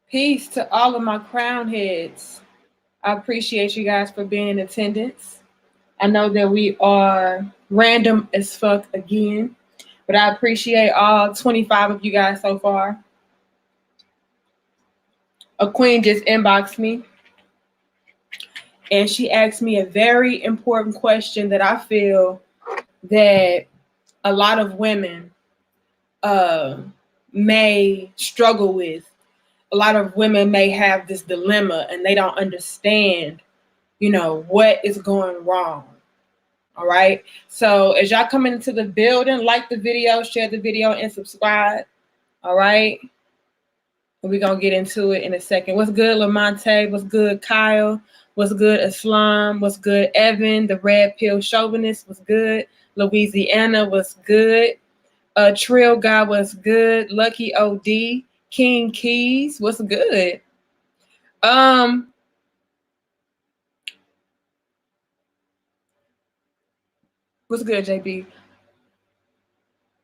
Peace to all of my crown heads. I appreciate you guys for being in attendance. I know that we are random as fuck again, but I appreciate all 25 of you guys so far. A queen just inboxed me and she asked me a very important question that I feel that a lot of women uh, may struggle with. A lot of women may have this dilemma and they don't understand, what is going wrong. All right. So as y'all come into the building, like the video, share the video, and subscribe. All right. And we're going to get into it in a second. What's good, Lamonte? What's good, Kyle? What's good, Islam? What's good, Evan? The Red Pill Chauvinist was good. Louisiana was good. Trill Guy was good. Lucky OD. King Keys was good. What's good, JB?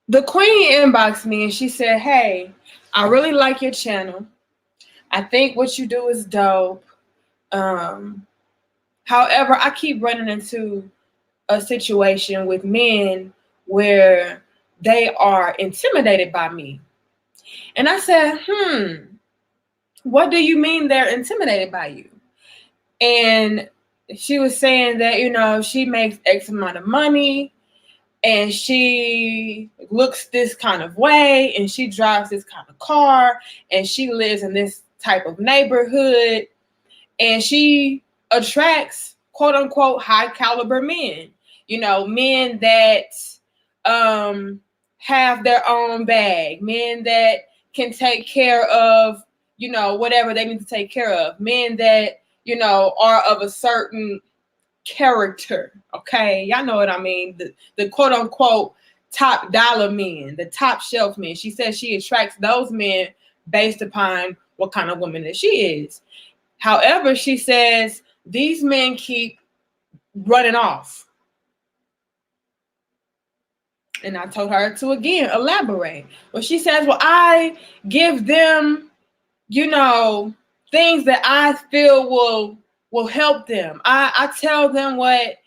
The queen inboxed me and she said, hey, I really like your channel. I think what you do is dope. However, I keep running into a situation with men where they are intimidated by me. And I said, what do you mean they're intimidated by you? And she was saying that, she makes X amount of money and she looks this kind of way and she drives this kind of car and she lives in this type of neighborhood and she attracts quote unquote high caliber men, men that have their own bag, men that can take care of, whatever they need to take care of, men that, are of a certain character. Okay. Y'all know what I mean? The quote unquote top dollar men, the top shelf men. She says she attracts those men based upon what kind of woman that she is. However, she says these men keep running off. And I told her to again elaborate. Well, she says, well, I give them, things that I feel will help them. I tell them what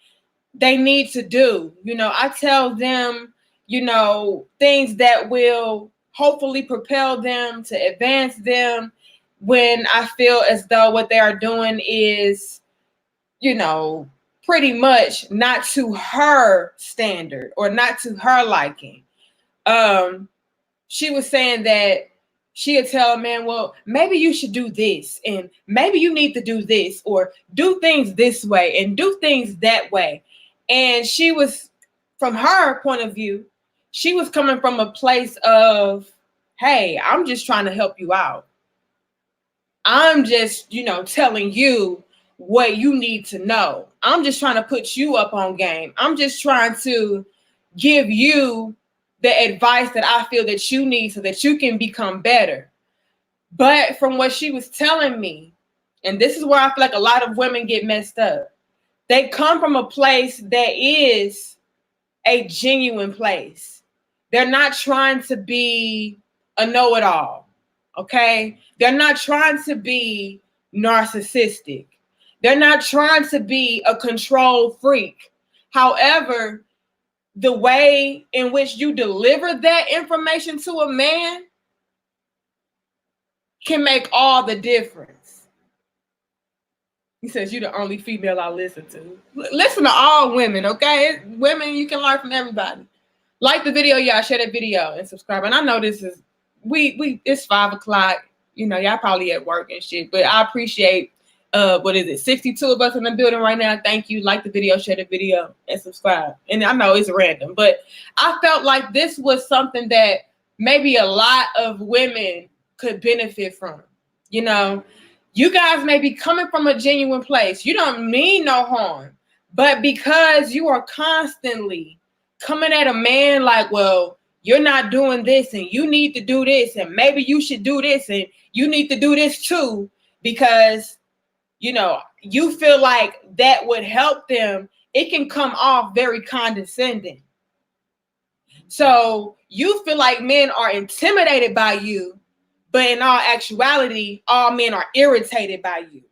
they need to do. I tell them, things that will hopefully propel them to advance them when I feel as though what they are doing is, pretty much not to her standard or not to her liking. She was saying that she would tell a man, well, maybe you should do this and maybe you need to do this or do things this way and do things that way. And she was, from her point of view, she was coming from a place of, hey, I'm just trying to help you out. I'm just, telling you what you need to know. I'm just trying to put you up on game. I'm just trying to give you the advice that I feel that you need so that you can become better. But from what she was telling me, and this is where I feel like a lot of women get messed up, they come from a place that is a genuine place. They're not trying to be a know-it-all, okay? They're not trying to be narcissistic. They're not trying to be a control freak. However, the way in which you deliver that information to a man can make all the difference. He says, you're the only female I listen to. Listen to all women, okay? Women, you can learn from everybody. Like the video, y'all. Share that video and subscribe. And I know this is, it's 5 o'clock. Y'all probably at work and shit. But I appreciate, 62 of us in the building right now. Thank you. Like the video, share the video, and subscribe. And I know it's random, but I felt like this was something that maybe a lot of women could benefit from. You guys may be coming from a genuine place. You don't mean no harm. But because you are constantly coming at a man like, well, you're not doing this and you need to do this and maybe you should do this and you need to do this too, because, you feel like that would help them, it can come off very condescending. So you feel like men are intimidated by you, But in all actuality, all men are irritated by you.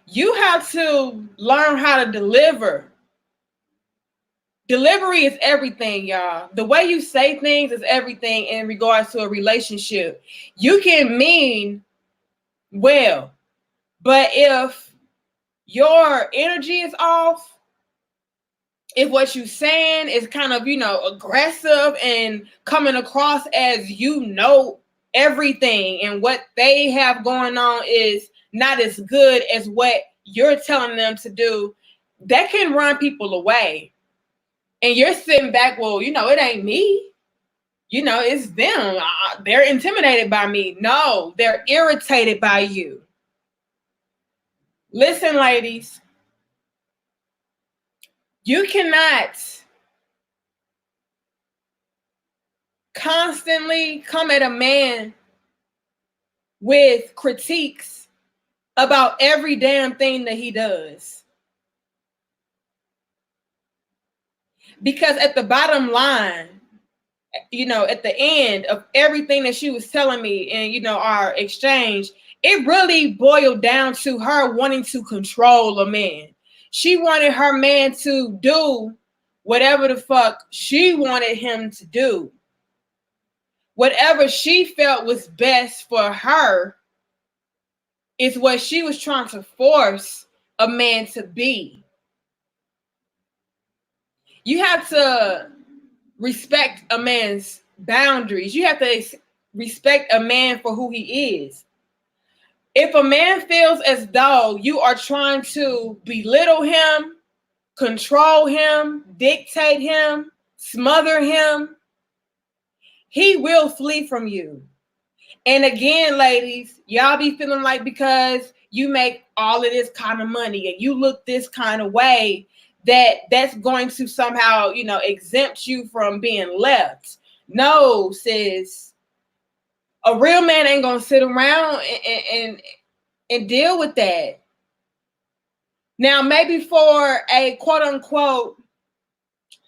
You have to learn how to deliver. Delivery is everything, y'all. The way you say things is everything in regards to a relationship. You can mean well, but if your energy is off, if what you're saying is kind of, aggressive and coming across as everything, and what they have going on is not as good as what you're telling them to do, that can run people away. And you're sitting back, well, it ain't me. It's them. They're intimidated by me. No, they're irritated by you. Listen, ladies, you cannot constantly come at a man with critiques about every damn thing that he does. Because at the bottom line, at the end of everything that she was telling me and, our exchange, it really boiled down to her wanting to control a man. She wanted her man to do whatever the fuck she wanted him to do. Whatever she felt was best for her is what she was trying to force a man to be. You have to respect a man's boundaries. You have to respect a man for who he is. If a man feels as though you are trying to belittle him, control him, dictate him, smother him, he will flee from you. And again, ladies, y'all be feeling like because you make all of this kind of money and you look this kind of way, that's going to somehow, exempt you from being left. No, sis. A real man ain't gonna sit around and deal with that. Now, maybe for a quote unquote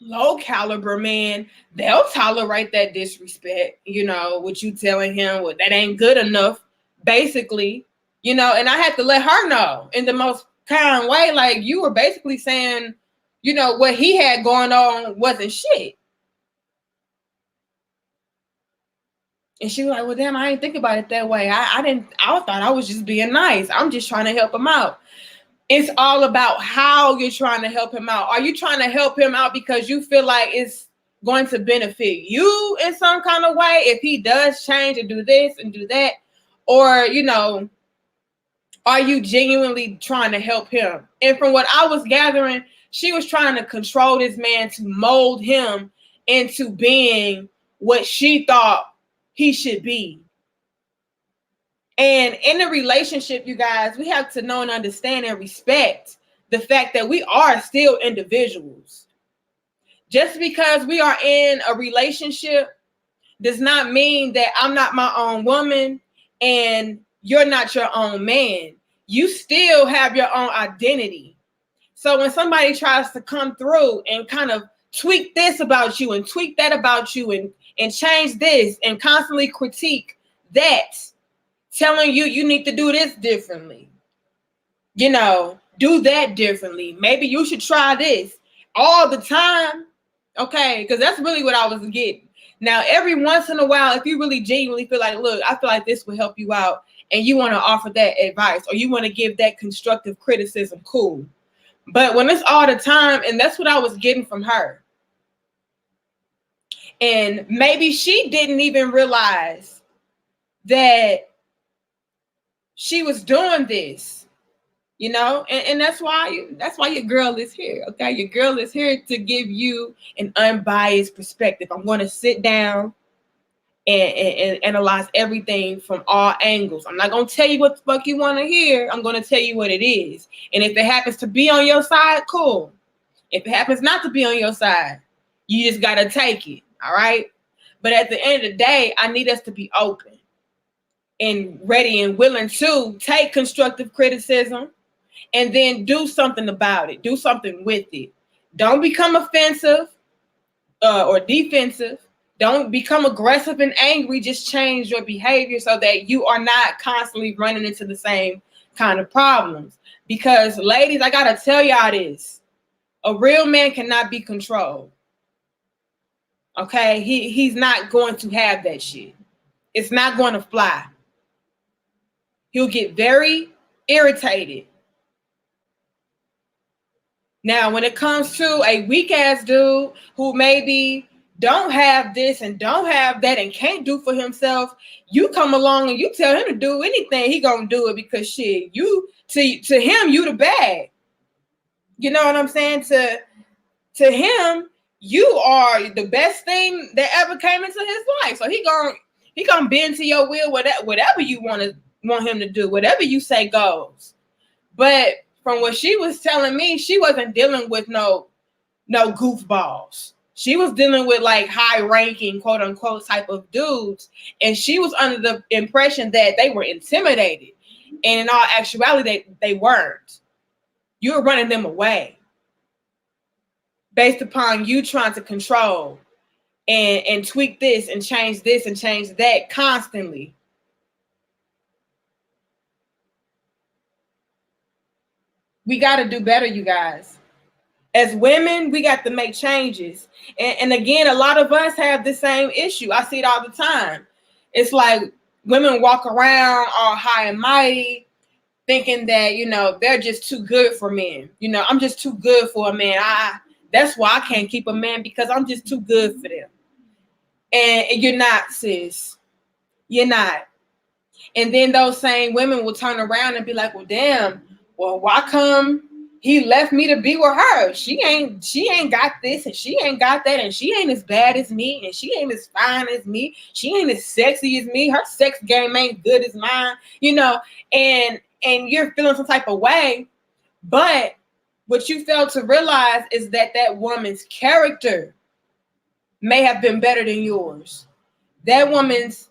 low caliber man, they'll tolerate that disrespect, what you telling him, well, that ain't good enough, basically, and I had to let her know in the most kind way, like, you were basically saying, what he had going on wasn't shit. And she was like, well, damn, I didn't think about it that way. I thought I was just being nice. I'm just trying to help him out. It's all about how you're trying to help him out. Are you trying to help him out because you feel like it's going to benefit you in some kind of way if he does change and do this and do that? Or, are you genuinely trying to help him? And from what I was gathering, she was trying to control this man to mold him into being what she thought he should be. And in a relationship, you guys, we have to know and understand and respect the fact that we are still individuals. Just because we are in a relationship does not mean that I'm not my own woman and you're not your own man. You still have your own identity. So when somebody tries to come through and kind of tweak this about you and tweak that about you and change this and constantly critique that, telling you need to do this differently, do that differently. Maybe you should try this all the time. Okay, because that's really what I was getting. Now, every once in a while, if you really genuinely feel like, look, I feel like this will help you out, and you want to offer that advice or you want to give that constructive criticism, cool. But when it's all the time, and that's what I was getting from her. And maybe she didn't even realize that she was doing this, and that's why your girl is here. Okay, your girl is here to give you an unbiased perspective. I'm going to sit down and analyze everything from all angles. I'm not going to tell you what the fuck you want to hear. I'm going to tell you what it is. And if it happens to be on your side, cool. If it happens not to be on your side, you just got to take it. All right. But at the end of the day, I need us to be open and ready and willing to take constructive criticism and then do something about it. Do something with it. Don't become offensive. or defensive. Don't become aggressive and angry. Just change your behavior so that you are not constantly running into the same kind of problems. Because ladies, I gotta tell y'all this. A real man cannot be controlled. Okay? He's not going to have that shit. It's not going to fly. He'll get very irritated. Now, when it comes to a weak ass dude who maybe don't have this and don't have that and can't do for himself, you come along and you tell him to do anything, he gonna do it because shit, you to him, you the bad. You know what I'm saying? To him, you are the best thing that ever came into his life. So he gonna bend to your will, whatever you want him to do, whatever you say goes. But from what she was telling me, she wasn't dealing with no goofballs. She was dealing with like high-ranking, quote unquote, type of dudes, and she was under the impression that they were intimidated, and in all actuality, they weren't. You were running them away based upon you trying to control and tweak this and change that constantly. We got to do better, you guys. As women, we got to make changes. And again, a lot of us have the same issue. I see it all the time. It's like women walk around all high and mighty, thinking that, you know, they're just too good for men. You know, I'm just too good for a man. That's why I can't keep a man, because I'm just too good for them. And you're not, sis. You're not. And then those same women will turn around and be like, well, damn, well, why come he left me to be with her? She ain't got this and she ain't got that, and she ain't as bad as me, and she ain't as fine as me. She ain't as sexy as me. Her sex game ain't good as mine, you know, and you're feeling some type of way. But what you fail to realize is that woman's character may have been better than yours. That woman's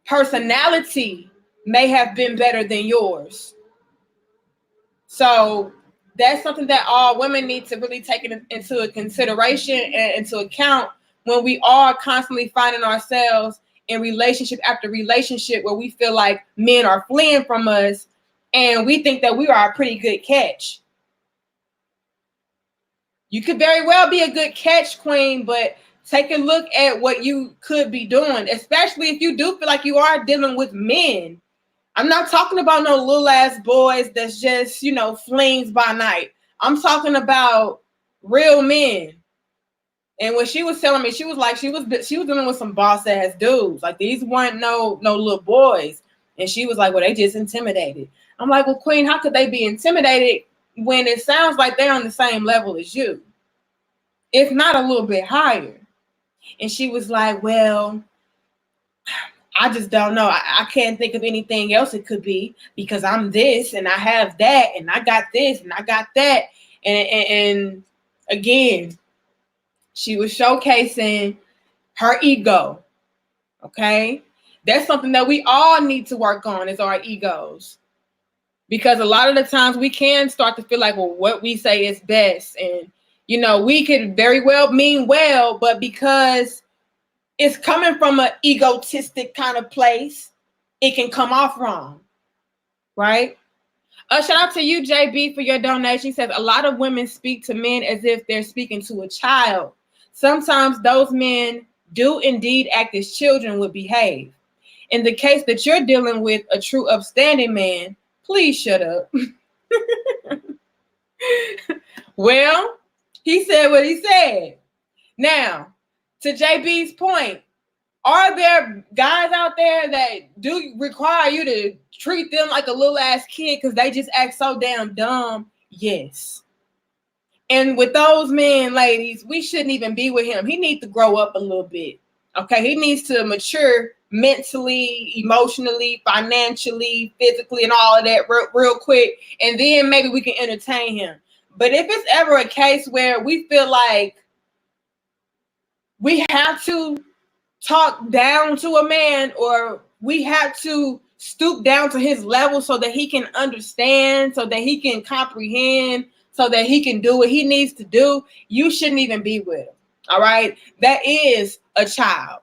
personality may have been better than yours. So that's something that all women need to really take into consideration and into account when we are constantly finding ourselves in relationship after relationship where we feel like men are fleeing from us and we think that we are a pretty good catch. You could very well be a good catch, queen, but take a look at what you could be doing, especially if you do feel like you are dealing with men. I'm not talking about no little ass boys that's just, you know, flings by night. I'm talking about real men. And what she was telling me, she was like, she was dealing with some boss ass dudes. Like, these weren't no little boys. And she was like, well, they just intimidated. I'm like, well, queen, how could they be intimidated when it sounds like they're on the same level as you, if not a little bit higher? And she was like, well, I just don't know. I can't think of anything else it could be, because I'm this and I have that and I got this and I got that. And again, she was showcasing her ego. Okay. That's something that we all need to work on, is our egos. Because a lot of the times we can start to feel like, well, what we say is best. And, you know, we could very well mean well, but because it's coming from an egotistic kind of place, it can come off wrong, right? Shout out to you, JB, for your donation. He says, a lot of women speak to men as if they're speaking to a child. Sometimes those men do indeed act as children would behave. In the case that you're dealing with a true upstanding man, please shut up. Well, he said what he said. Now, to JB's point, are there guys out there that do require you to treat them like a little ass kid because they just act so damn dumb? Yes. And with those men, ladies, we shouldn't even be with him. He needs to grow up a little bit. Okay, he needs to mature mentally, emotionally, financially, physically, and all of that real quick. And then maybe we can entertain him. But if it's ever a case where we feel like we have to talk down to a man, or we have to stoop down to his level so that he can understand, so that he can comprehend, so that he can do what he needs to do, you shouldn't even be with him. All right. That is a child.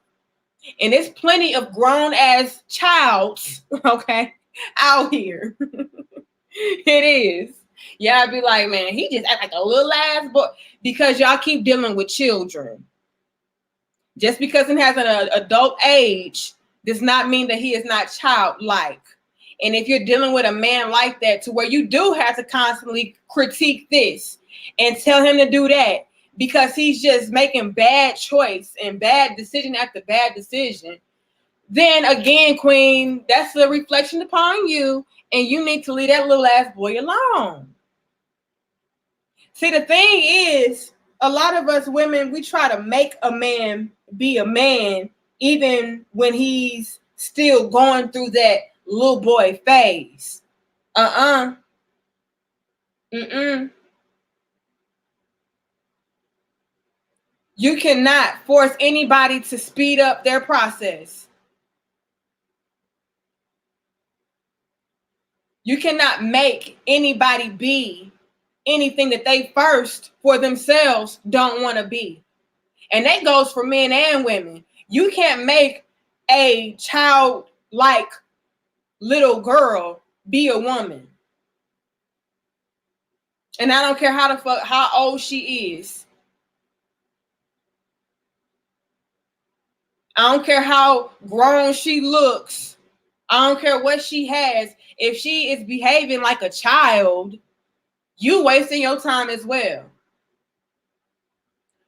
And there's plenty of grown ass childs, okay, out here. It is. Yeah, I'd be like, man, he just act like a little ass boy because y'all keep dealing with children. Just because he has an adult age does not mean that he is not childlike. And if you're dealing with a man like that, to where you do have to constantly critique this and tell him to do that because he's just making bad choice and bad decision after bad decision, then again, queen, that's a reflection upon you, and you need to leave that little ass boy alone. See, the thing is, a lot of us women, we try to make a man be a man even when he's still going through that little boy phase. Mm-mm. You cannot force anybody to speed up their process. You cannot make anybody be anything that they first for themselves don't want to be. And that goes for men and women. You can't make a childlike little girl be a woman. And I don't care how old she is. I don't care how grown she looks. I don't care what she has. If she is behaving like a child, you wasting your time as well.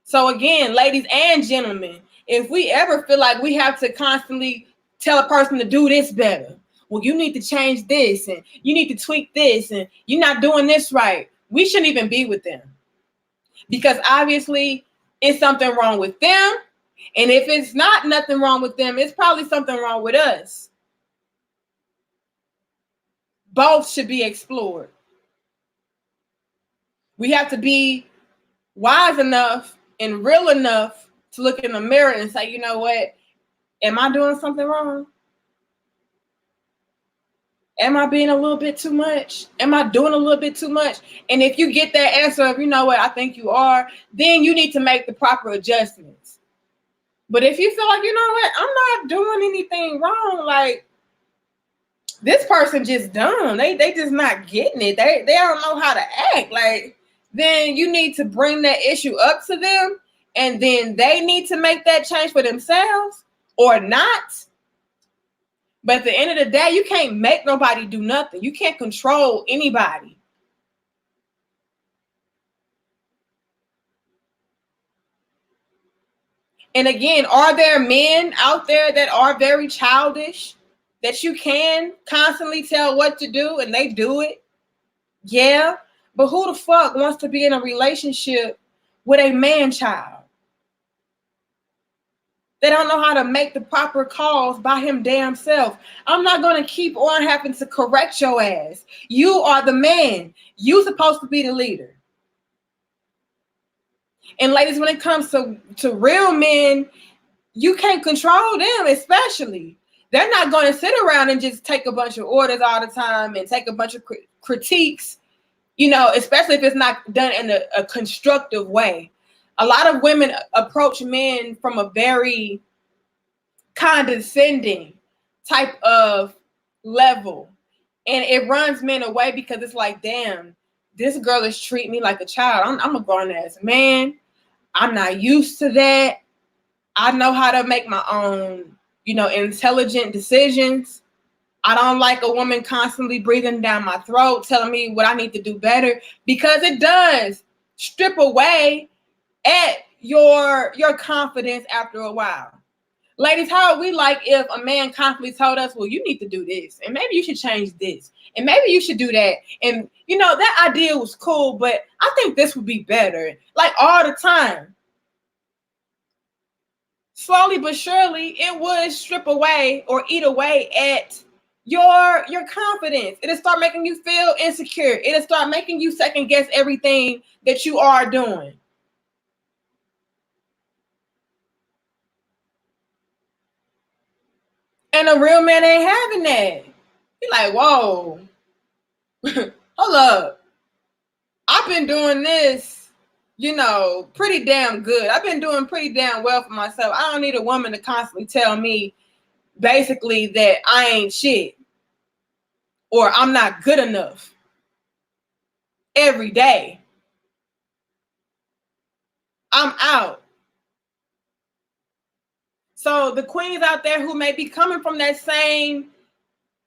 So again, ladies and gentlemen, if we ever feel like we have to constantly tell a person to do this better, well, you need to change this and you need to tweak this and you're not doing this right, we shouldn't even be with them. Because obviously it's something wrong with them. And if it's not nothing wrong with them, it's probably something wrong with us. Both should be explored. We have to be wise enough and real enough to look in the mirror and say, you know what? Am I doing something wrong? Am I being a little bit too much? Am I doing a little bit too much? And if you get that answer of, you know what, I think you are, then you need to make the proper adjustments. But if you feel like, you know what, I'm not doing anything wrong, like this person just dumb. They just not getting it. They don't know how to act. Like, then you need to bring that issue up to them, and then they need to make that change for themselves or not. But at the end of the day, you can't make nobody do nothing. You can't control anybody. And again, are there men out there that are very childish that you can constantly tell what to do and they do it? Yeah. But who the fuck wants to be in a relationship with a man child? They don't know how to make the proper calls by him damn self. I'm not going to keep on having to correct your ass. You are the man. You supposed to be the leader. And ladies, when it comes to real men, you can't control them, especially. They're not going to sit around and just take a bunch of orders all the time and take a bunch of critiques, you know, especially if it's not done in a constructive way. A lot of women approach men from a very condescending type of level. And it runs men away because it's like, damn, this girl is treating me like a child. I'm a grown ass man. I'm not used to that. I know how to make my own, you know, intelligent decisions. I don't like a woman constantly breathing down my throat, telling me what I need to do better, because it does strip away at your confidence after a while. Ladies, how are we like if a man constantly told us, well, you need to do this, and maybe you should change this, and maybe you should do that, and you know, that idea was cool, but I think this would be better, like all the time. Slowly but surely, it would strip away or eat away at your confidence. It'll start making you feel insecure. It'll start making you second guess everything that you are doing. And a real man ain't having that. He's like, whoa, hold up. I've been doing this pretty damn good. I've been doing pretty damn well for myself. I don't need a woman to constantly tell me basically that I ain't shit or I'm not good enough every day. I'm out. So the queens out there who may be coming from that same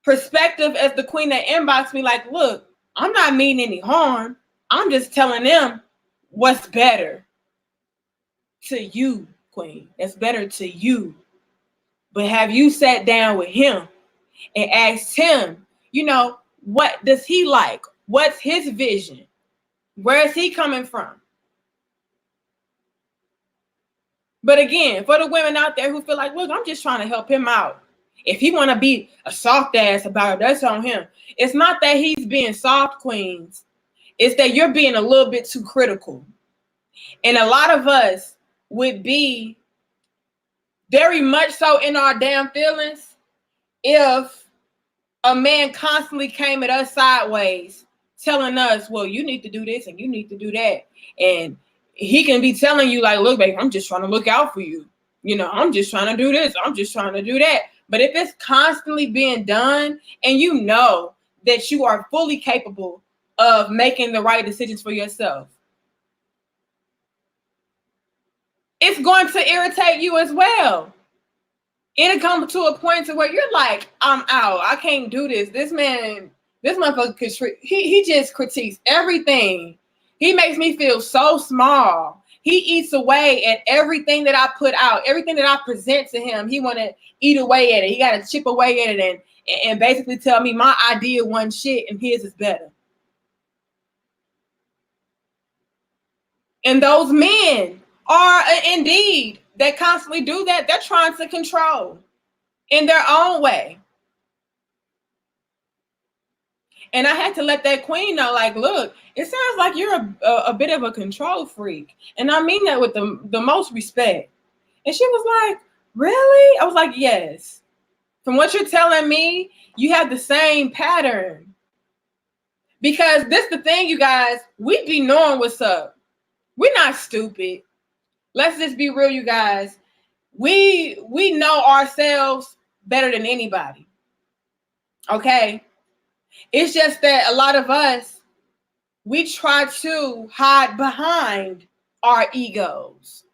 perspective as the queen that inboxed me, like, look, I'm not meaning any harm. I'm just telling them what's better to you, queen. That's better to you. But have you sat down with him and asked him, what does he like? What's his vision? Where is he coming from? But again, for the women out there who feel like, look, I'm just trying to help him out. If he want to be a soft ass about it, that's on him. It's not that he's being soft, queens. It's that you're being a little bit too critical. And a lot of us would be very much so in our damn feelings if a man constantly came at us sideways, telling us, well, you need to do this and you need to do that. And he can be telling you like, look, babe, I'm just trying to look out for you. I'm just trying to do this. I'm just trying to do that. But if it's constantly being done and you know that you are fully capable of making the right decisions for yourself, it's going to irritate you as well. It'll come to a point to where you're like, I'm out. I can't do this. This motherfucker, he just critiques everything. He makes me feel so small. He eats away at everything that I put out, everything that I present to him. He want to eat away at it. He got to chip away at it and basically tell me my idea wasn't shit and his is better. And those men are indeed, that constantly do that. They're trying to control in their own way. And I had to let that queen know, like, look, it sounds like you're a bit of a control freak. And I mean that with the most respect. And she was like, really? I was like, yes. From what you're telling me, you have the same pattern. Because this the thing, you guys, we be knowing what's up. We're not stupid. Let's just be real, you guys. We know ourselves better than anybody. Okay? It's just that a lot of us, we try to hide behind our egos.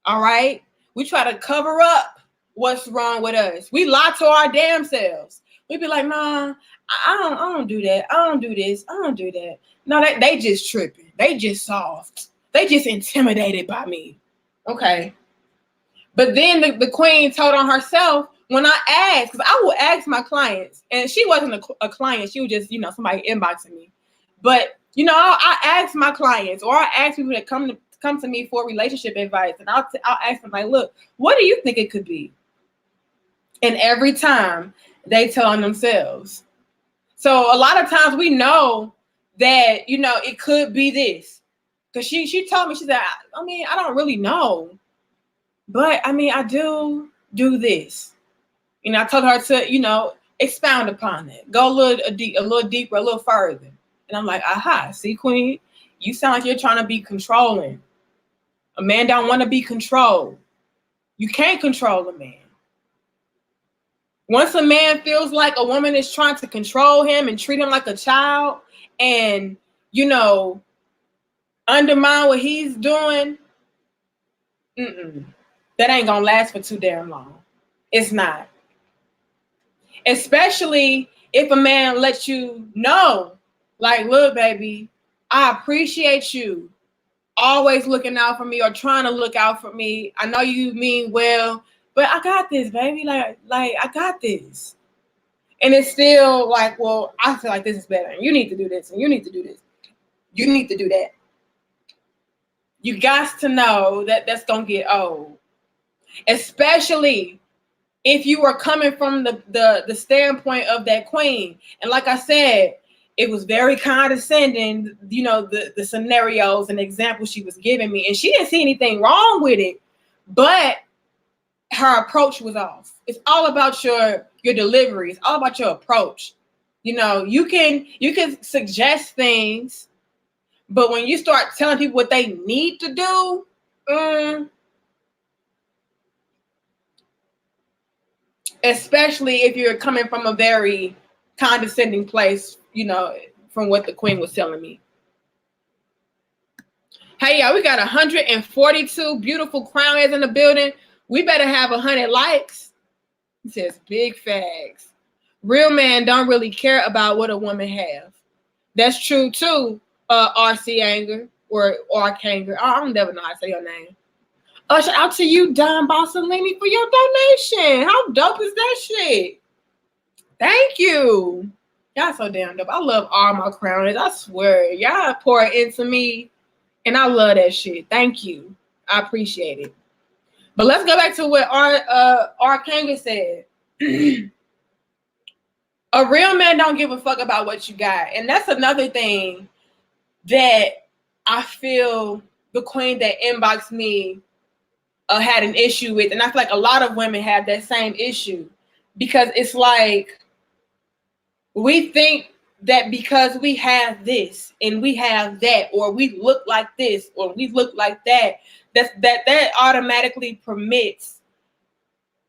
All right? We try to cover up what's wrong with us. We lie to our damn selves. We be like, nah, I don't do that. I don't do this. I don't do that. No, they just tripping. They just soft. They just intimidated by me. Okay. But then the queen told on herself when I asked, because I will ask my clients, and she wasn't a client. She was just, somebody inboxing me. But, I ask my clients, or I ask people that come to me for relationship advice, and I'll ask them, like, look, what do you think it could be? And every time they tell on themselves. So a lot of times we know that, it could be this. Because she told me, she said, I don't really know. But, I do this. I told her to, expound upon it. Go a little deeper, a little further. And I'm like, aha, see, queen, you sound like you're trying to be controlling. A man don't want to be controlled. You can't control a man. Once a man feels like a woman is trying to control him and treat him like a child and, undermine what he's doing, that ain't gonna last for too damn long. It's not. Especially if a man lets you know, like, look, baby, I appreciate you always looking out for me or trying to look out for me. I know you mean well, but I got this, baby. Like I got this. And it's still like, well, I feel like this is better. And you need to do this, and you need to do this. You need to do that. You got to know that that's gonna get old. Especially if you are coming from the standpoint of that queen. And like I said, it was very condescending, the scenarios and examples she was giving me. And she didn't see anything wrong with it, but her approach was off. It's all about your delivery. It's all about your approach. You can suggest things, But when you start telling people what they need to do, especially if you're coming from a very condescending place, from what the queen was telling me. Hey, y'all, we got 142 beautiful crown heads in the building. We better have 100 likes. It says big fags. Real men don't really care about what a woman have. That's true too, RC Anger or Archanger. I don't never know how to say your name. Shout out to you, Don Bossolini, for your donation. How dope is that shit? Thank you. Y'all so damn dope. I love all my crowners. I swear. Y'all pour it into me. And I love that shit. Thank you. I appreciate it. But let's go back to what Archanger said. A real man don't give a fuck about what you got. And that's another thing that I feel the queen that inboxed me had an issue with. And I feel like a lot of women have that same issue. Because it's like, we think that because we have this and we have that, or we look like this or we look like that, that automatically permits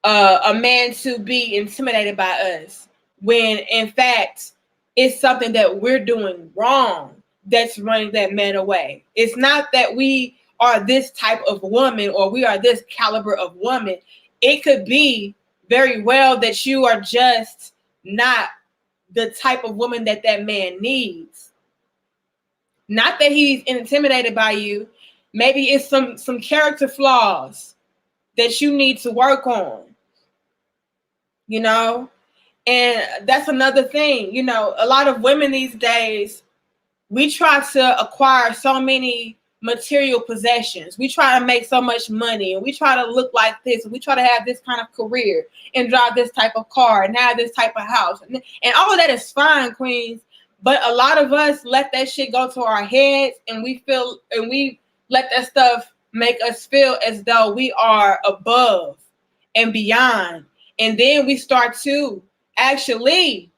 a man to be intimidated by us, when in fact it's something that we're doing wrong that's running that man away. It's not that we are this type of woman or we are this caliber of woman. It could be very well that you are just not the type of woman that man needs. Not that he's intimidated by you. Maybe it's some character flaws that you need to work on. And that's another thing. A lot of women these days, we try to acquire so many material possessions. We try to make so much money, and we try to look like this, and we try to have this kind of career and drive this type of car and have this type of house. And all of that is fine, queens. But a lot of us let that shit go to our heads, and we let that stuff make us feel as though we are above and beyond. And then we start to actually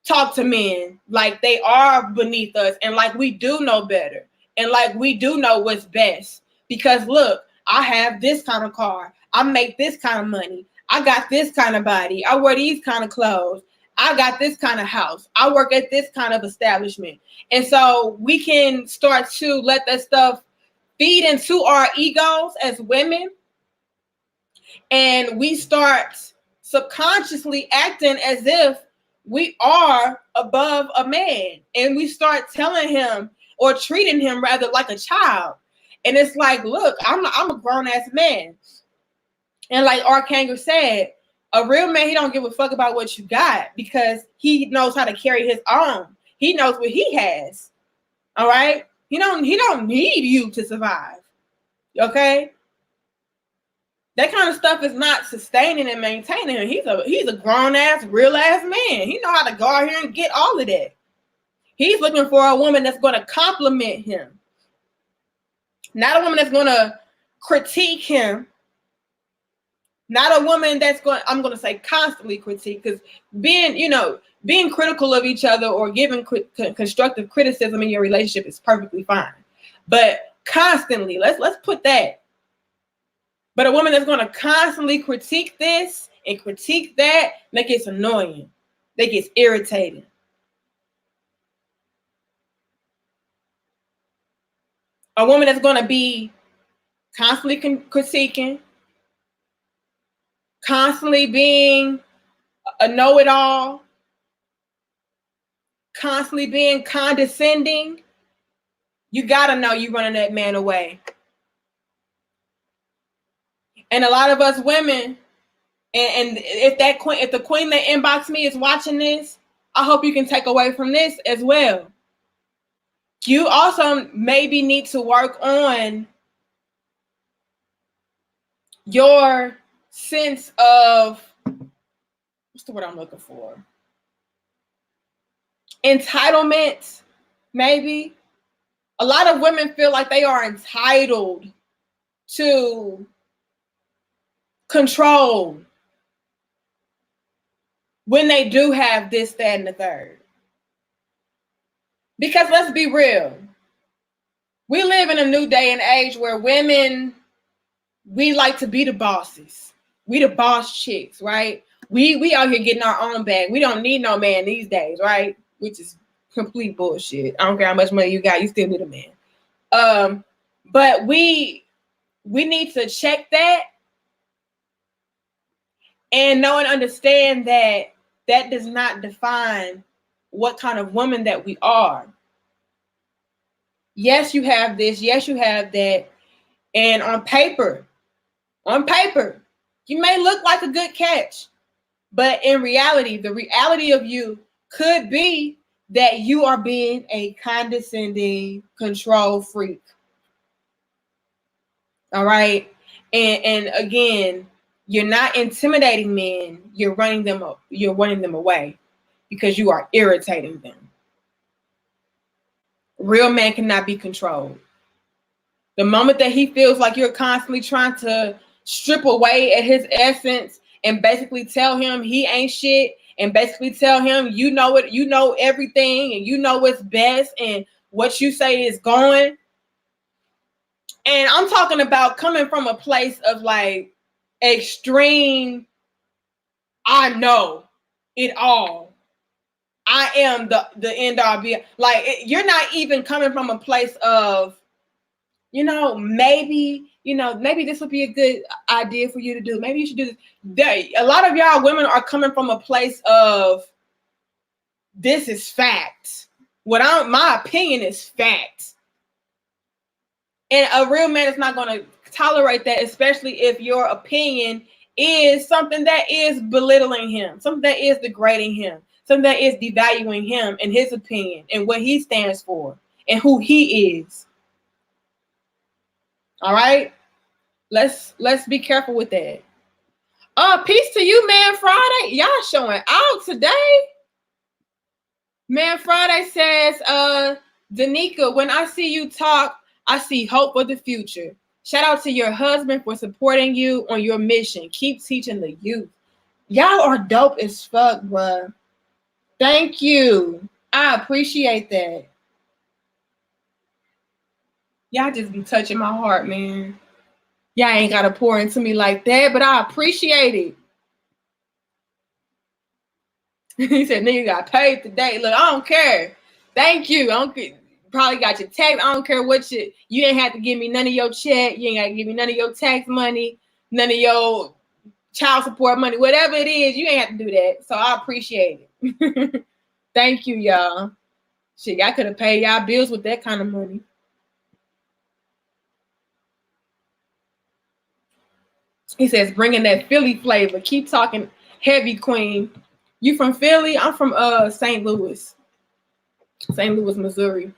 talk to men like they are beneath us, and like we do know better, and like we do know what's best. Because look, I have this kind of car, I make this kind of money, I got this kind of body, I wear these kind of clothes, I got this kind of house, I work at this kind of establishment. And so we can start to let that stuff feed into our egos as women, and we start subconsciously acting as if we are above a man, and we start telling him or treating him rather like a child. And it's like, look, I'm a grown ass man. And like Archanger said, a real man, he don't give a fuck about what you got, because he knows how to carry his own. He knows what he has. All right. He don't need you to survive. Okay. That kind of stuff is not sustaining and maintaining him. He's a grown ass, real ass man. He know how to go out here and get all of that. He's looking for a woman that's going to compliment him, not a woman that's going to critique him, not a woman that's I'm going to say constantly critique, because being critical of each other or giving constructive criticism in your relationship is perfectly fine. But constantly, let's put that. But a woman that's going to constantly critique this and critique that, that gets annoying. That gets irritating. A woman that's going to be constantly critiquing, constantly being a know-it-all, constantly being condescending, you got to know you're running that man away. And a lot of us women, and if the queen that inboxed me is watching this, I hope you can take away from this as well. You also maybe need to work on your sense of, what's the word I'm looking for? Entitlement, maybe. A lot of women feel like they are entitled to control when they do have this, that, and the third. Because let's be real. We live in a new day and age where women, we like to be the bosses. We the boss chicks, right? We out here getting our own bag. We don't need no man these days, right? Which is complete bullshit. I don't care how much money you got, you still need a man. But we need to check that and know and understand that that does not define what kind of woman that we are. Yes, you have this. Yes, you have that. And on paper, you may look like a good catch. But in reality, the reality of you could be that you are being a condescending control freak. All right. And again, you're not intimidating men. You're running them up. You're running them away because you are irritating them. Real man cannot be controlled. The moment that he feels like you're constantly trying to strip away at his essence and basically tell him he ain't shit and basically tell him you know it, you know everything and you know what's best and what you say is going. And I'm talking about coming from a place of like extreme, I know it all. I am the end all be. Like you're not even coming from a place of, maybe this would be a good idea for you to do. Maybe you should do this. A lot of y'all women are coming from a place of, this is fact. My opinion is fact. And a real man is not going to tolerate that, especially if your opinion is something that is belittling him, something that is degrading him, something that is devaluing him and his opinion and what he stands for and who he is. All right, let's be careful with that. Peace to you, Man Friday. Y'all showing out today. Man Friday says, Danica, when I see you talk, I see hope for the future. Shout out to your husband for supporting you on your mission. Keep teaching the youth. Y'all are dope as fuck, bruh. Thank you. I appreciate that. Y'all just be touching my heart, man. Y'all ain't got to pour into me like that, but I appreciate it. He said, nigga got paid today. Look, I don't care. Thank you. Probably got your tax. I don't care what you ain't have to give me none of your check. You ain't got to give me none of your tax money, none of your child support money, whatever it is. You ain't have to do that. So I appreciate it. Thank you, y'all. Shit, I could have paid y'all bills with that kind of money. He says, bringing that Philly flavor. Keep talking heavy, queen. You from Philly? I'm from St. Louis, Missouri.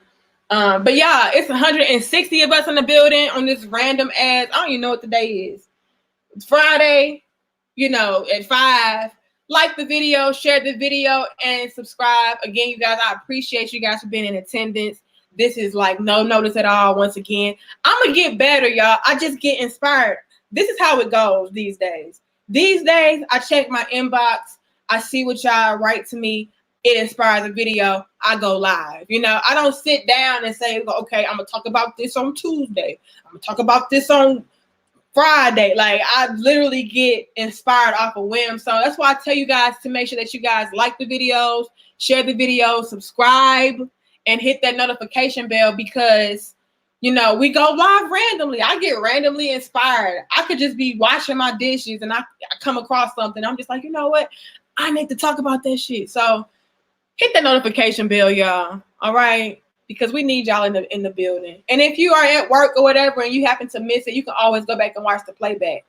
But yeah, it's 160 of us in the building on this random ass. I don't even know what the day is. It's Friday, at 5. Like the video, share the video, and subscribe. Again, you guys, I appreciate you guys for being in attendance. This is like no notice at all. Once again, I'm gonna get better, y'all. I just get inspired. This is how it goes these days. These days, I check my inbox. I see what y'all write to me. It inspires a video. I go live. I don't sit down and say, okay, I'm going to talk about this on Tuesday. I'm going to talk about this on Friday. Like, I literally get inspired off a whim. So that's why I tell you guys to make sure that you guys like the videos, share the videos, subscribe, and hit that notification bell because we go live randomly. I get randomly inspired. I could just be washing my dishes and I come across something. I'm just like, you know what? I need to talk about that shit. So hit the notification bell, y'all. All right? Because we need y'all in the building. And if you are at work or whatever and you happen to miss it, you can always go back and watch the playback.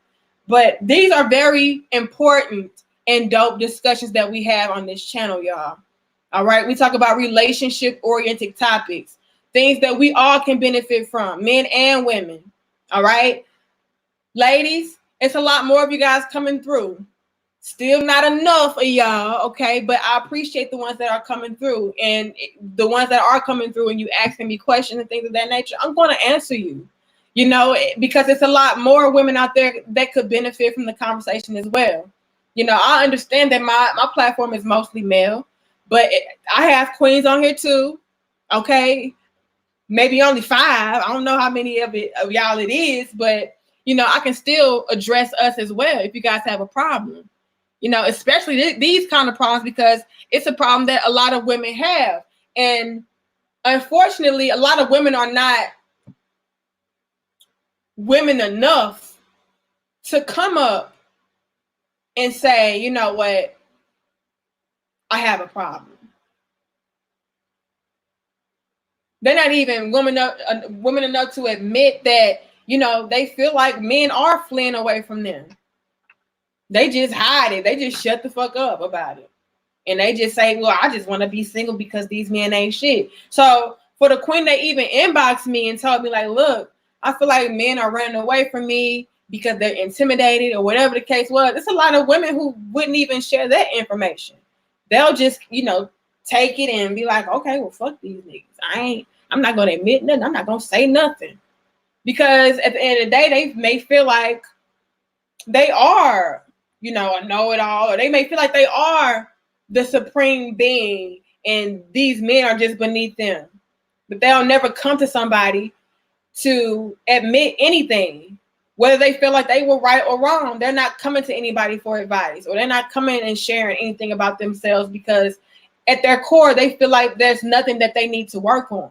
But these are very important and dope discussions that we have on this channel, y'all. All right? We talk about relationship-oriented topics. Things that we all can benefit from, men and women. All right? Ladies, it's a lot more of you guys coming through. Still not enough of y'all, okay? But I appreciate the ones that are coming through. And the ones that are coming through and you asking me questions and things of that nature, I'm going to answer you. Because it's a lot more women out there that could benefit from the conversation as well. I understand that my platform is mostly male, but I have queens on here too, okay? maybe only 5. I don't know how many of y'all it is, but I can still address us as well if you guys have a problem. Especially these kind of problems, because it's a problem that a lot of women have. And unfortunately, a lot of women are not women enough to come up and say, you know what, I have a problem. They're not even women enough to admit that, they feel like men are fleeing away from them. They just hide it. They just shut the fuck up about it. And they just say, well, I just want to be single because these men ain't shit. So for the queen that even inboxed me and told me, like, look, I feel like men are running away from me because they're intimidated or whatever the case was. There's a lot of women who wouldn't even share that information. They'll just, take it and be like, okay, well, fuck these niggas. I'm not going to admit nothing. I'm not going to say nothing. Because at the end of the day, they may feel like they are, a know-it-all, or they may feel like they are the supreme being and these men are just beneath them. But they'll never come to somebody to admit anything, whether they feel like they were right or wrong. They're not coming to anybody for advice, or they're not coming and sharing anything about themselves, because at their core, they feel like there's nothing that they need to work on.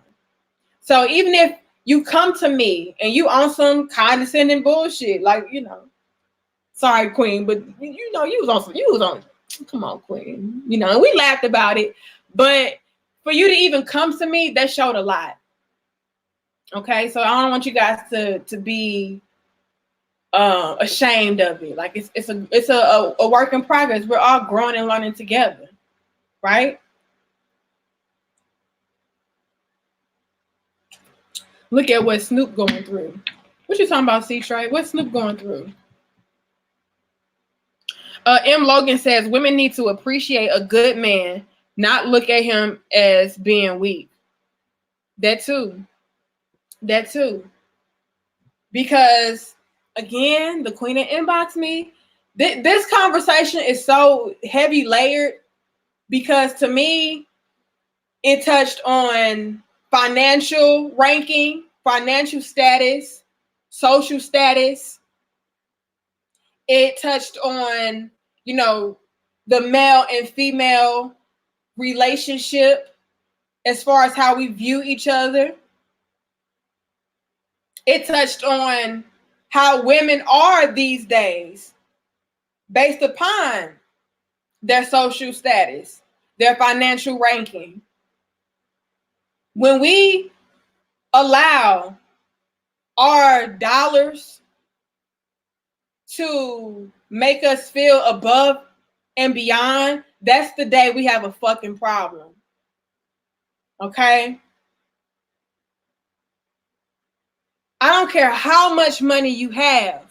So even if you come to me and you on some condescending bullshit, like, sorry, queen, but you was on, come on, queen, and we laughed about it. But for you to even come to me, that showed a lot. Okay, so I don't want you guys to be ashamed of it. Like it's a work in progress. We're all growing and learning together, right? Look at what Snoop going through. What you talking about, C-Trey? What's Snoop going through? M. Logan says women need to appreciate a good man, not look at him as being weak. That too. Because again, the queen that inboxed me, this conversation is so heavy layered, because to me, it touched on financial ranking, financial status, social status. It touched on, the male and female relationship as far as how we view each other. It touched on how women are these days based upon their social status, their financial ranking. When we allow our dollars to make us feel above and beyond, that's the day we have a fucking problem. Okay? I don't care how much money you have.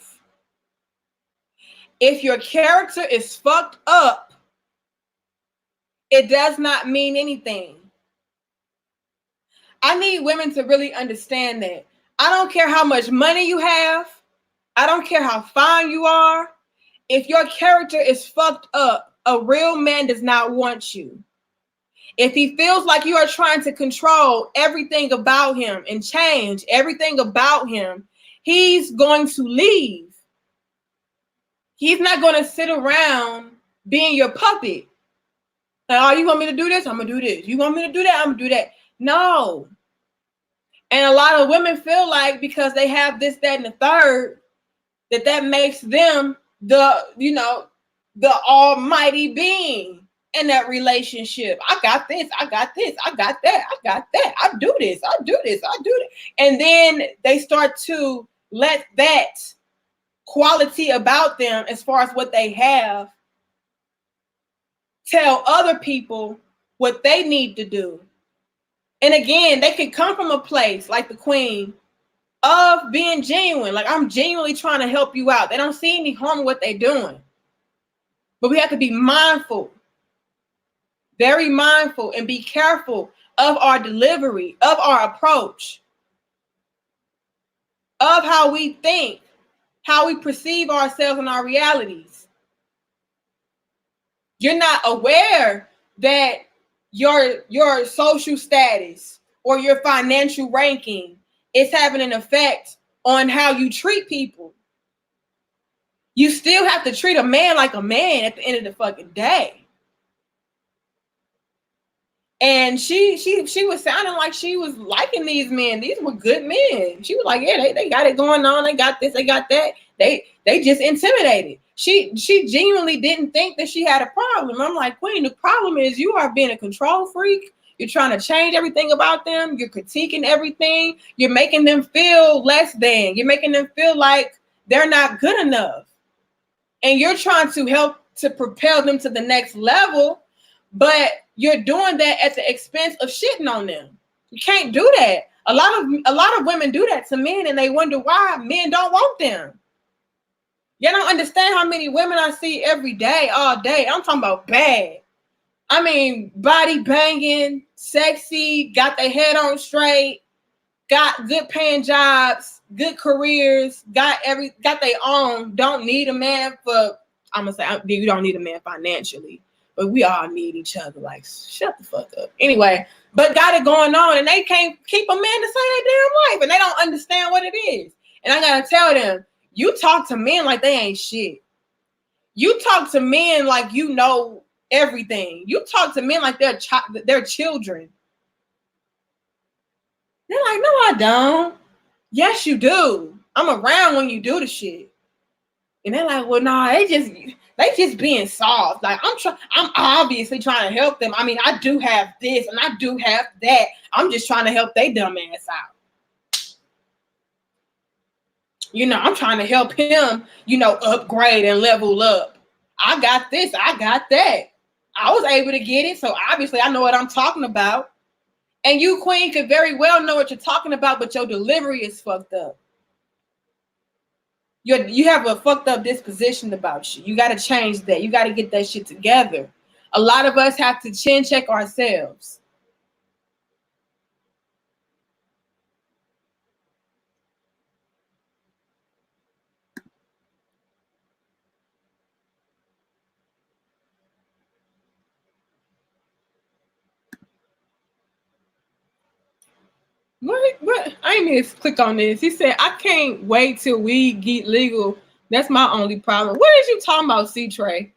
If your character is fucked up, it does not mean anything. I need women to really understand that. I don't care how much money you have. I don't care how fine you are. If your character is fucked up, a real man does not want you. If he feels like you are trying to control everything about him and change everything about him, he's going to leave. He's not going to sit around being your puppet. Like, oh, you want me to do this? I'm going to do this. You want me to do that? I'm going to do that. No. And a lot of women feel like because they have this, that, and the third, that makes them the almighty being in that relationship. I got this, I got this, I got that, I got that. I do this, I do this, I do that. And then they start to let that quality about them, as far as what they have, tell other people what they need to do. And again, they can come from a place like the queen of being genuine. Like, I'm genuinely trying to help you out. They don't see any harm in what they're doing. But we have to be mindful, very mindful, and be careful of our delivery, of our approach, of how we think, how we perceive ourselves and our realities. You're not aware that your social status or your financial ranking is having an effect on how you treat people. You still have to treat a man like a man at the end of the fucking day. And she was sounding like she was liking these men. These were good men. She was like, yeah, they got it going on. They got this, they got that. They just intimidated. She genuinely didn't think that she had a problem. I'm like, Queen, the problem is you are being a control freak. You're trying to change everything about them. You're critiquing everything. You're making them feel less than. You're making them feel like they're not good enough. And you're trying to help to propel them to the next level, but you're doing that at the expense of shitting on them. You can't do that. A lot of women do that to men, and they wonder why men don't want them. You don't understand how many women I see every day, all day. I'm talking about bad. I mean, body banging, sexy, got their head on straight, got good paying jobs, good careers, got their own. Don't need a man for. I'm gonna say you don't need a man financially, but we all need each other. Like, shut the fuck up. Anyway, but got it going on, and they can't keep a man to say their damn life, and they don't understand what it is. And I gotta tell them, you talk to men like they ain't shit. You talk to men like you know everything. You talk to men like they're children. They're like, no, I don't. Yes, you do. I'm around when you do the shit. And they're like, well, no, they just being soft. Like, I'm obviously trying to help them. I mean, I do have this and I do have that. I'm just trying to help they dumb ass out. I'm trying to help him, upgrade and level up. I got this, I got that. I was able to get it, so obviously I know what I'm talking about. And you, Queen, could very well know what you're talking about, but your delivery is fucked up. You have a fucked up disposition about you. You got to change that. You got to get that shit together. A lot of us have to chin check ourselves. What? I ain't mean to click on this. He said, I can't wait till weed get legal. That's my only problem. What is you talking about, C-Trey?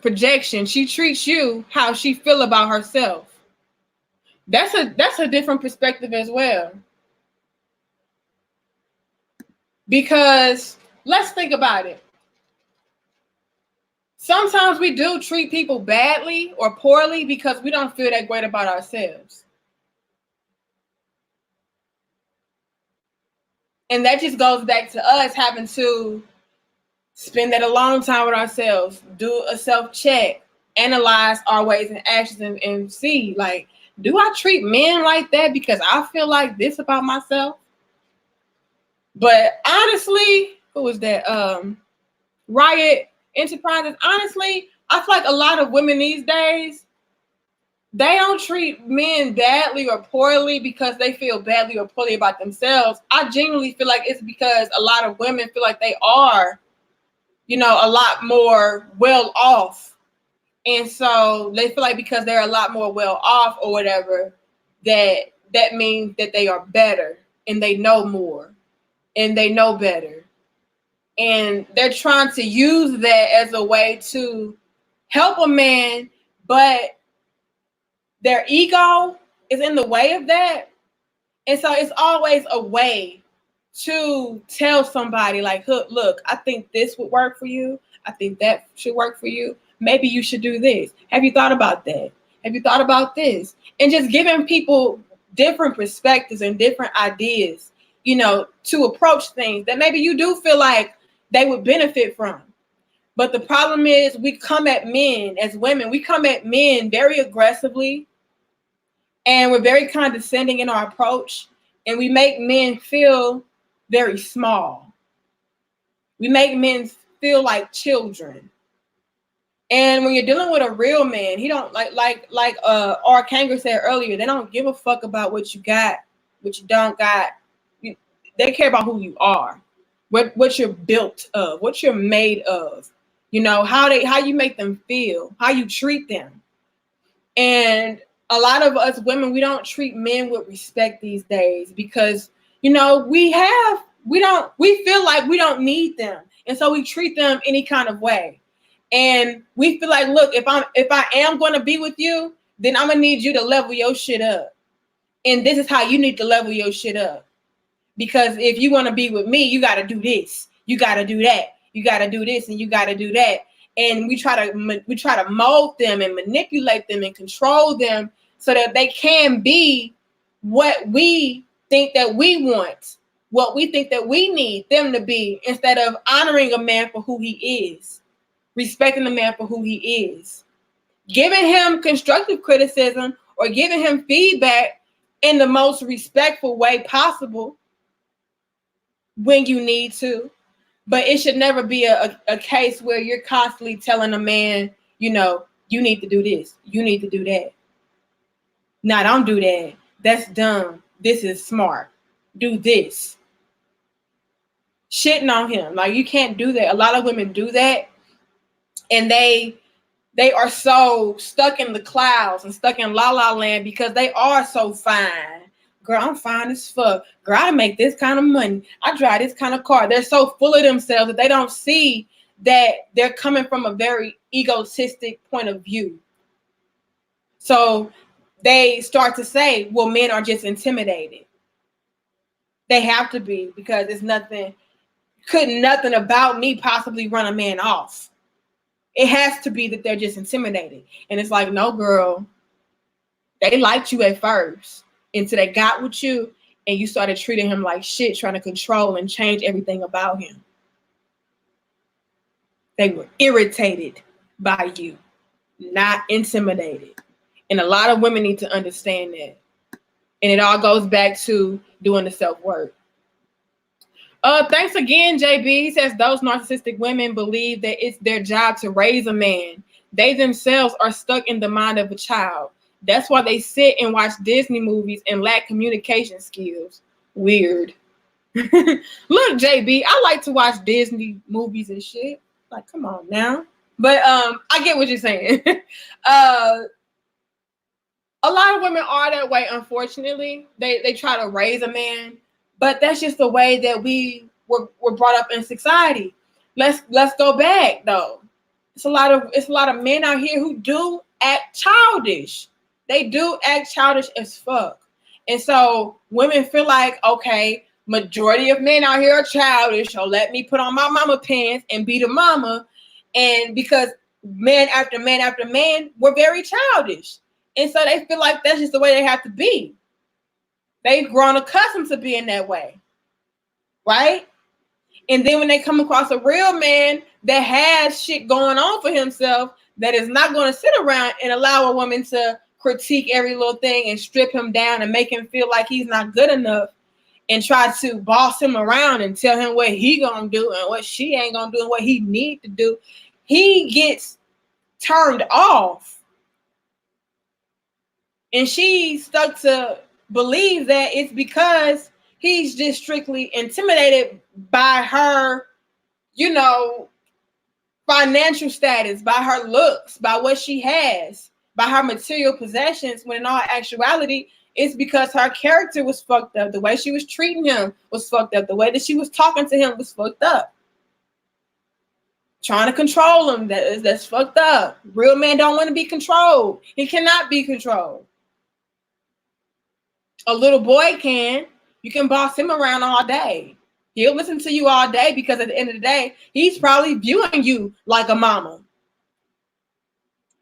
Projection. She treats you how she feel about herself. That's a different perspective as well. Because let's think about it. Sometimes we do treat people badly or poorly because we don't feel that great about ourselves. And that just goes back to us having to spend that alone time with ourselves, do a self-check, analyze our ways and actions, and see, like, do I treat men like that because I feel like this about myself? But honestly, who was that? Riot Enterprises. Honestly, I feel like a lot of women these days, they don't treat men badly or poorly because they feel badly or poorly about themselves. I genuinely feel like it's because a lot of women feel like they are, a lot more well off. And so they feel like because they're a lot more well off or whatever, that means that they are better and they know more and they know better. And they're trying to use that as a way to help a man, but their ego is in the way of that. And so it's always a way to tell somebody like, look, I think this would work for you. I think that should work for you. Maybe you should do this. Have you thought about that? Have you thought about this? And just giving people different perspectives and different ideas, to approach things that maybe you do feel like they would benefit from. But the problem is we come at men as women, we come at men very aggressively and we're very condescending in our approach, and we make men feel very small. We make men feel like children. And when you're dealing with a real man, he don't like Archangel said earlier, they don't give a fuck about what you got, what you don't got. They care about who you are, what you're built of, what you're made of. You know, how you make them feel, how you treat them. And a lot of us women, we don't treat men with respect these days because, you know, we feel like we don't need them. And so we treat them any kind of way. And we feel like, look, if I am going to be with you, then I'm going to need you to level your shit up. And this is how you need to level your shit up. Because if you want to be with me, you got to do this. You got to do that. You got to do this and you got to do that. And we try to mold them and manipulate them and control them so that they can be what we think that we want, what we think that we need them to be, instead of honoring a man for who he is, respecting the man for who he is, giving him constructive criticism or giving him feedback in the most respectful way possible when you need to. But it should never be a case where you're constantly telling a man, you know, you need to do this, you need to do that. No, don't do that. That's dumb. This is smart. Do this. Shitting on him. Like, you can't do that. A lot of women do that. And they are so stuck in the clouds and stuck in la la land because they are so fine. Girl, I'm fine as fuck. Girl, I make this kind of money. I drive this kind of car. They're so full of themselves that they don't see that they're coming from a very egotistic point of view. So they start to say, well, men are just intimidated. They have to be, because it's nothing about me possibly run a man off. It has to be that they're just intimidated. And it's like, no, girl, they liked you at first until they got with you and you started treating him like shit, trying to control and change everything about him. They were irritated by you, not intimidated. And a lot of women need to understand that. And it all goes back to doing the self-work. Thanks again, JB. He says those narcissistic women believe that it's their job to raise a man. They themselves are stuck in the mind of a child. That's why they sit and watch Disney movies and lack communication skills. Weird. Look, JB, I like to watch Disney movies and shit. Like, come on now. But I get what you're saying. A lot of women are that way, unfortunately. They try to raise a man, but that's just the way that we were brought up in society. Let's go back though. It's a lot of men out here who do act childish. They do act childish as fuck. And so women feel like, okay, majority of men out here are childish, so let me put on my mama pants and be the mama. And because man after man after man were very childish. And so they feel like that's just the way they have to be. They've grown accustomed to being that way. Right? And then when they come across a real man that has shit going on for himself, that is not going to sit around and allow a woman to critique every little thing and strip him down and make him feel like he's not good enough and try to boss him around and tell him what he gonna do and what she ain't gonna do and what he need to do, he gets turned off. And she's stuck to believe that it's because he's just strictly intimidated by her, you know, financial status, by her looks, by what she has, by her material possessions, when in all actuality, it's because her character was fucked up. The way she was treating him was fucked up. The way that she was talking to him was fucked up. Trying to control him, that's fucked up. Real men don't want to be controlled. He cannot be controlled. A little boy can. You can boss him around all day. He'll listen to you all day because at the end of the day, he's probably viewing you like a mama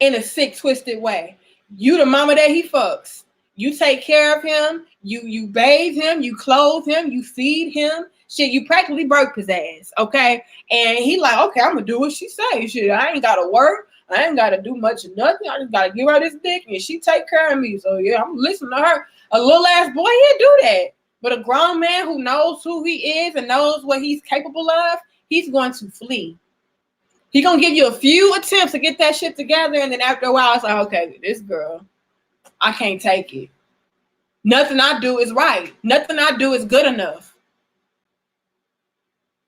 in a sick, twisted way. You the mama that he fucks. You take care of him. You bathe him. You clothe him. You feed him. Shit, you practically broke his ass, okay? And he like, okay, I'm gonna do what she say. Shit, I ain't gotta work. I ain't gotta do much of nothing. I just gotta give her this dick and she take care of me. So yeah, I'm listening to her. A little ass boy, he'll do that. But a grown man who knows who he is and knows what he's capable of, he's going to flee. He's gonna give you a few attempts to get that shit together, and then after a while, it's like, okay, this girl, I can't take it. Nothing I do is right. Nothing I do is good enough.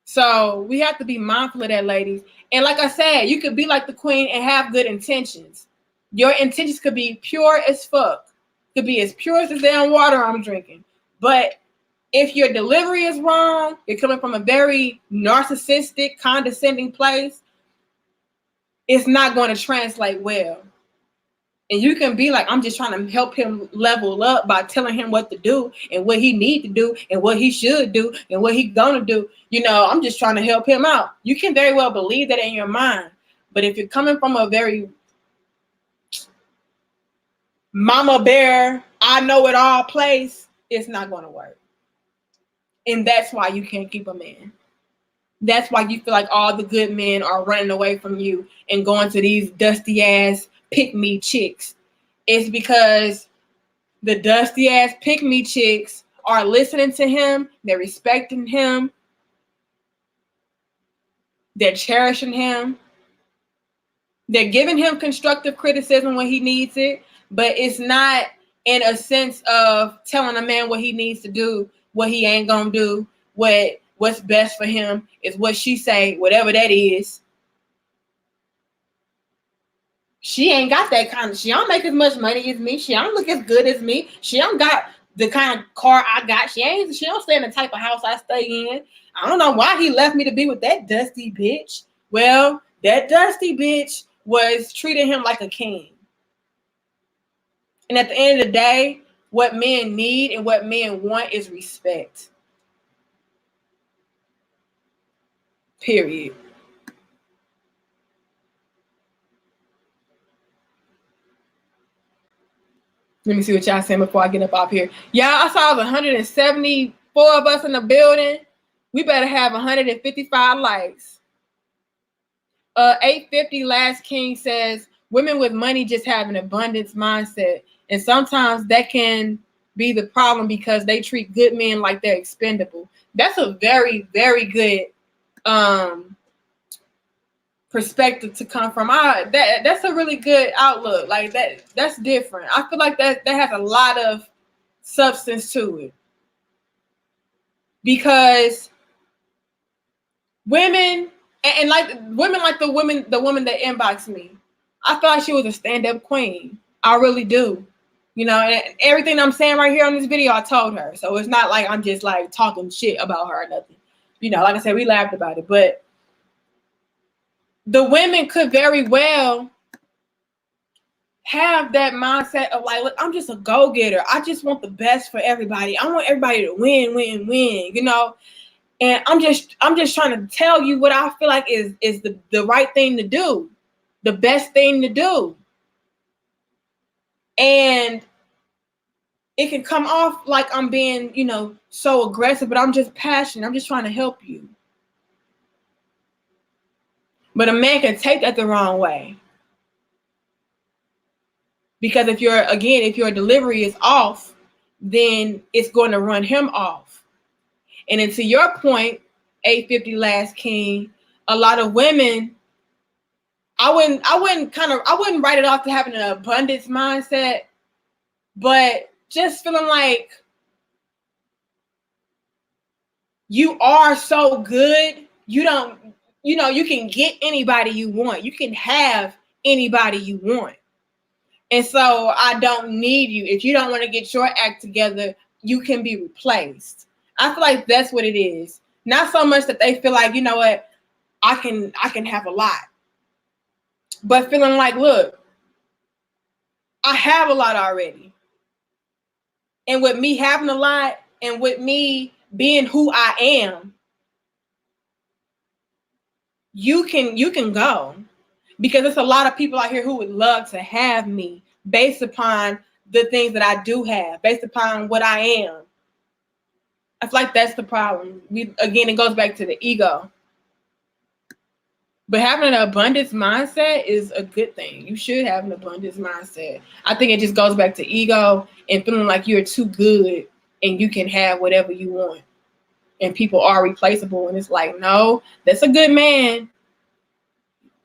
So we have to be mindful of that, ladies. And like I said, you could be like the queen and have good intentions. Your intentions could be pure as fuck. Could be as pure as the damn water I'm drinking. But if your delivery is wrong, you're coming from a very narcissistic, condescending place, it's not going to translate well. And you can be like, I'm just trying to help him level up by telling him what to do and what he need to do and what he should do and what he's gonna do. You know, I'm just trying to help him out. You can very well believe that in your mind. But if you're coming from a very mama bear, I know it all place, it's not gonna work. And that's why you can't keep a man. That's why you feel like all the good men are running away from you and going to these dusty ass pick-me chicks. It's because the dusty ass pick-me chicks are listening to him, they're respecting him, they're cherishing him, they're giving him constructive criticism when he needs it, but it's not in a sense of telling a man what he needs to do, what he ain't gonna do, what's best for him is what she say, whatever that is. She ain't got that kind of, she don't make as much money as me. She don't look as good as me. She don't got the kind of car I got. She don't stay in the type of house I stay in. I don't know why he left me to be with that dusty bitch. Well, that dusty bitch was treating him like a king. And at the end of the day, what men need and what men want is respect. Period. Let me see what y'all saying before I get up here. Y'all, I saw 174 of us in the building. We better have 155 likes. 850 Last King says, women with money just have an abundance mindset. And sometimes that can be the problem because they treat good men like they're expendable. That's a very, very good perspective to come from. That's a really good outlook. Like that's different. I feel like that has a lot of substance to it. Because women and like women like the woman that inboxed me, I feel like she was a stand-up queen. I really do. You know, and everything I'm saying right here on this video, I told her. So it's not like I'm just like talking shit about her or nothing. You know, like I said, we laughed about it, but the women could very well have that mindset of like, look, I'm just a go-getter. I just want the best for everybody. I want everybody to win, you know. And I'm just trying to tell you what I feel like is the right thing to do, the best thing to do. And it can come off like I'm being, you know, so aggressive, but I'm just passionate. I'm just trying to help you. But a man can take that the wrong way. Because if your delivery is off, then it's going to run him off. And then to your point, 850 Last King, a lot of women, I wouldn't write it off to having an abundance mindset, but just feeling like you are so good, you can get anybody you want. You can have anybody you want. And so I don't need you. If you don't want to get your act together, you can be replaced. I feel like that's what it is. Not so much that they feel like, you know what, I can have a lot. But feeling like, look, I have a lot already. And with me having a lot and with me being who I am, you can go. Because there's a lot of people out here who would love to have me based upon the things that I do have, based upon what I am. I feel like that's the problem. Again, it goes back to the ego. But having an abundance mindset is a good thing. You should have an abundance mindset. I think it just goes back to ego and feeling like you're too good and you can have whatever you want. And people are replaceable. And it's like, no, that's a good man.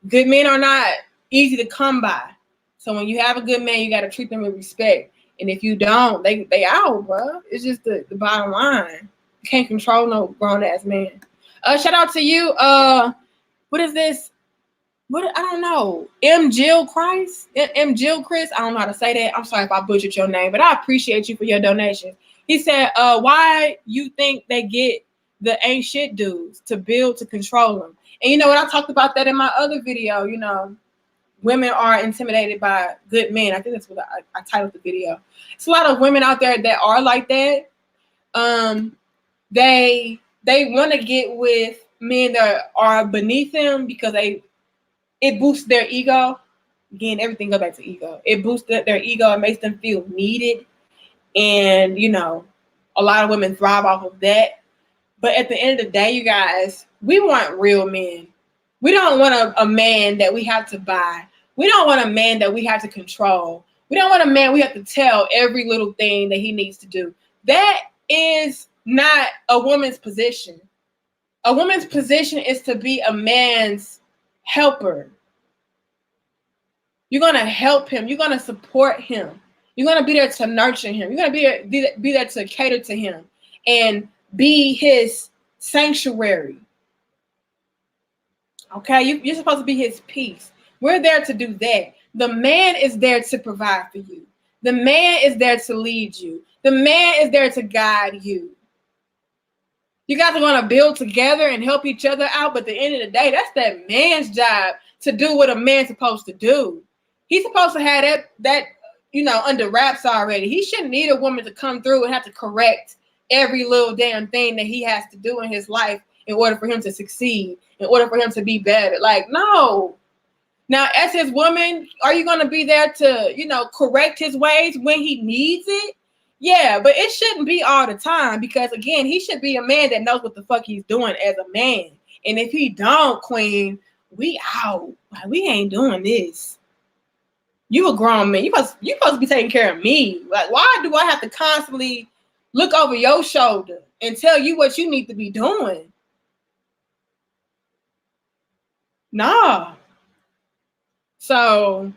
Good men are not easy to come by. So when you have a good man, you got to treat them with respect. And if you don't, they out, bro. It's just the bottom line. You can't control no grown-ass man. Shout out to you. What is this? what, I don't know. M. Jill Christ? M. Jill Chris? I don't know how to say that. I'm sorry if I butchered your name, but I appreciate you for your donation. He said, why you think they get the ain't shit dudes to build to control them? And you know what? I talked about that in my other video. You know, women are intimidated by good men. I think that's what I titled the video. It's a lot of women out there that are like that. They want to get with men that are beneath them because it boosts their ego. Again, everything goes back to ego. It boosts their ego. It makes them feel needed. And, you know, a lot of women thrive off of that. But at the end of the day, you guys, we want real men. We don't want a man that we have to buy. We don't want a man that we have to control. We don't want a man we have to tell every little thing that he needs to do. That is not a woman's position. A woman's position is to be a man's helper. You're going to help him. You're going to support him. You're going to be there to nurture him. You're going to be there to cater to him and be his sanctuary. Okay? You're supposed to be his peace. We're there to do that. The man is there to provide for you. The man is there to lead you. The man is there to guide you. You guys are going to build together and help each other out, but at the end of the day, that's that man's job to do what a man's supposed to do. He's supposed to have that under wraps already. He shouldn't need a woman to come through and have to correct every little damn thing that he has to do in his life in order for him to succeed, in order for him to be better. Like, no. Now, as his woman, are you going to be there to, correct his ways when he needs it? Yeah, but it shouldn't be all the time because, again, he should be a man that knows what the fuck he's doing as a man. And if he don't, queen, we out. Like, we ain't doing this. You a grown man. You supposed to be taking care of me. Like, why do I have to constantly look over your shoulder and tell you what you need to be doing? Nah. So,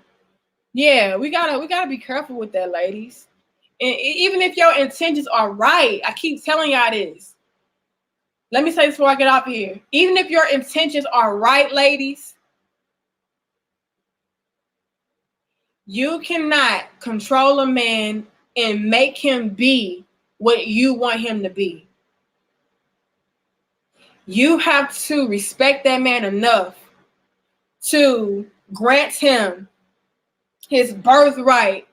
yeah, we gotta be careful with that, ladies. And even if your intentions are right, I keep telling y'all this. Let me say this before I get off of here. Even if your intentions are right, ladies, you cannot control a man and make him be what you want him to be. You have to respect that man enough to grant him his birthright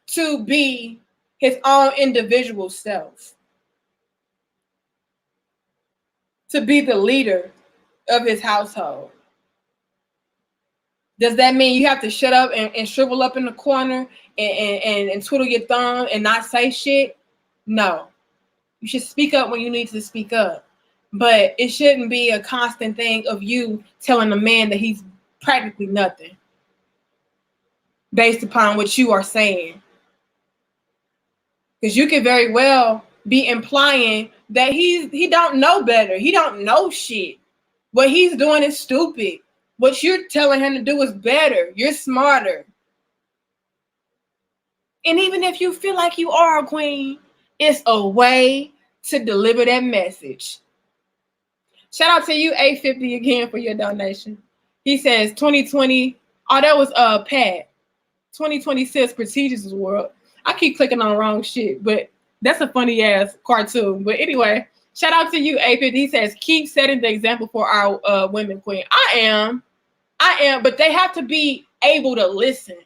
to be his own individual self, to be the leader of his household. Does that mean you have to shut up and shrivel up in the corner and twiddle your thumb and not say shit? No. You should speak up when you need to speak up. But it shouldn't be a constant thing of you telling a man that he's practically nothing based upon what you are saying. Because you could very well be implying that he don't know better. He don't know shit. What he's doing is stupid. What you're telling him to do is better. You're smarter. And even if you feel like you are a queen, it's a way to deliver that message. Shout out to you, 850 again for your donation. He says 2020. Oh, that was Pat. 2026 prestigious world. I keep clicking on wrong shit, but that's a funny ass cartoon. But anyway, shout out to you, 850. He says, keep setting the example for our women queen. I am, but they have to be able to listen.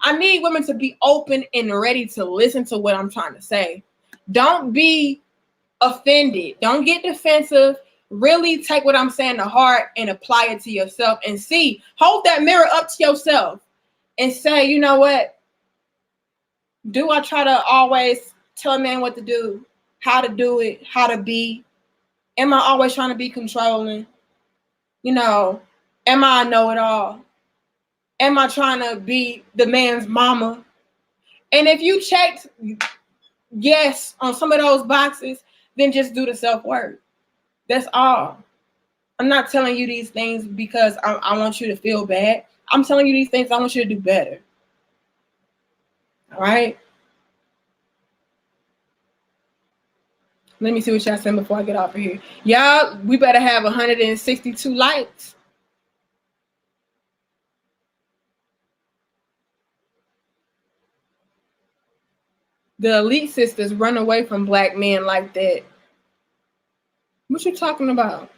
I need women to be open and ready to listen to what I'm trying to say. Don't be offended. Don't get defensive. Really take what I'm saying to heart and apply it to yourself and see. Hold that mirror up to yourself and say, you know what? Do I try to always tell a man what to do, how to do it, how to be? Am I always trying to be controlling? Am I a know-it-all? Am I trying to be the man's mama? And if you checked yes on some of those boxes, then just do the self-work. That's all. I'm not telling you these things because I want you to feel bad. I'm telling you these things I want you to do better. All right? Let me see what y'all saying before I get off of here. Y'all, we better have 162 likes. The elite sisters run away from black men like that. What you talking about?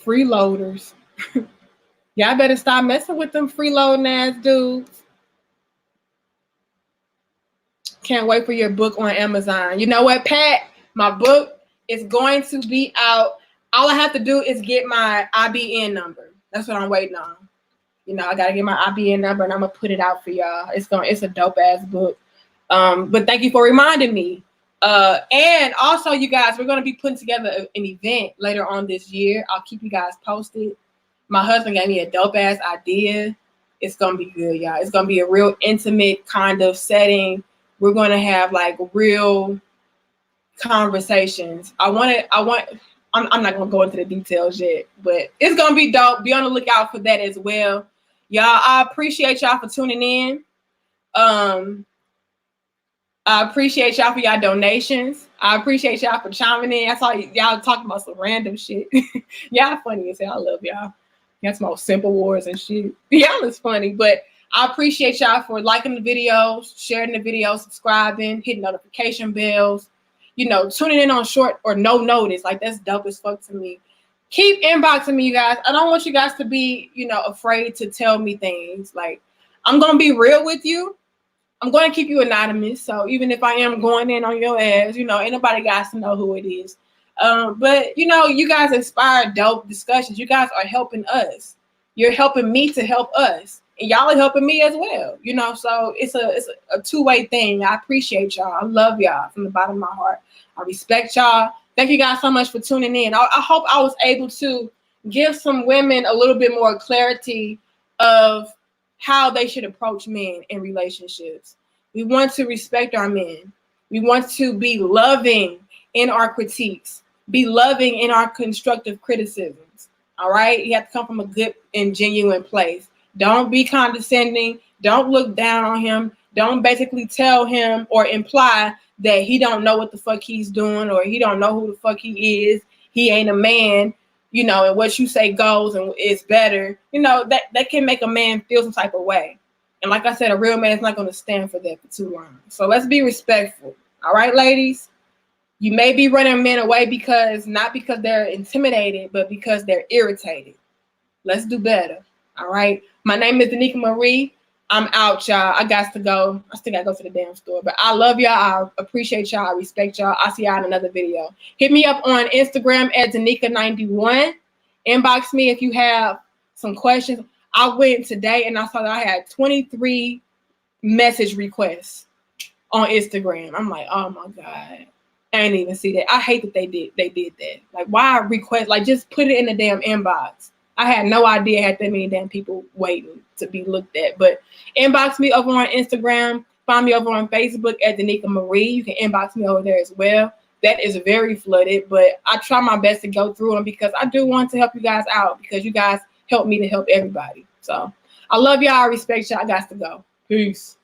Freeloaders. Y'all better stop messing with them freeloading ass dudes. Can't wait for your book on Amazon. You know what, Pat? My book is going to be out. All I have to do is get my IBN number. That's what I'm waiting on. You know, I gotta get my IBN number and I'm gonna put it out for y'all. It's a dope ass book. But thank you for reminding me. And also, you guys, we're gonna be putting together an event later on this year. I'll keep you guys posted. My husband gave me a dope ass idea. It's gonna be good, y'all. It's gonna be a real intimate kind of setting. We're gonna have like real conversations. I'm not gonna go into the details yet, but it's gonna be dope. Be on the lookout for that as well. Y'all, I appreciate y'all for tuning in. I appreciate y'all for y'all donations. I appreciate y'all for chiming in. I saw y'all talking about some random shit. Y'all funny as hell. I love y'all. That's my simple wars and shit. Y'all is funny, but I appreciate y'all for liking the videos, sharing the videos, subscribing, hitting notification bells, you know, tuning in on short or no notice. Like, that's dope as fuck to me. Keep inboxing me, you guys. I don't want you guys to be, you know, afraid to tell me things. Like, I'm going to be real with you. I'm going to keep you anonymous. So even if I am going in on your ass, you know, ain't nobody got to know who it is. But, you know, you guys inspire dope discussions. You guys are helping us. You're helping me to help us. And y'all are helping me as well. You know, so it's a two-way thing. I appreciate y'all. I love y'all from the bottom of my heart. I respect y'all. Thank you guys so much for tuning in. I hope I was able to give some women a little bit more clarity of how they should approach men in relationships. We want to respect our men. We want to be loving in our critiques, be loving in our constructive criticisms. All right? You have to come from a good and genuine place. Don't be condescending. Don't look down on him. Don't basically tell him or imply that he don't know what the fuck he's doing or he don't know who the fuck he is. He ain't a man. You know, and what you say goes and it's better, you know, that can make a man feel some type of way. And like I said, a real man is not going to stand for that for too long. So let's be respectful. All right, ladies? You may be running men away not because they're intimidated, but because they're irritated. Let's do better. All right? My name is Danica Marie. I'm out, y'all. I got to go. I still got to go to the damn store. But I love y'all. I appreciate y'all. I respect y'all. I'll see y'all in another video. Hit me up on Instagram at Danica91. Inbox me if you have some questions. I went today and I saw that I had 23 message requests on Instagram. I'm like, oh my God. I didn't even see that. I hate that they did that. Like, why request? Like, just put it in the damn inbox. I had no idea I had that many damn people waiting to be looked at. But inbox me over on Instagram. Find me over on Facebook at Danica Marie. You can inbox me over there as well. That is very flooded, but I try my best to go through them because I do want to help you guys out because you guys help me to help everybody. So I love y'all. I respect y'all. I got to go. Peace.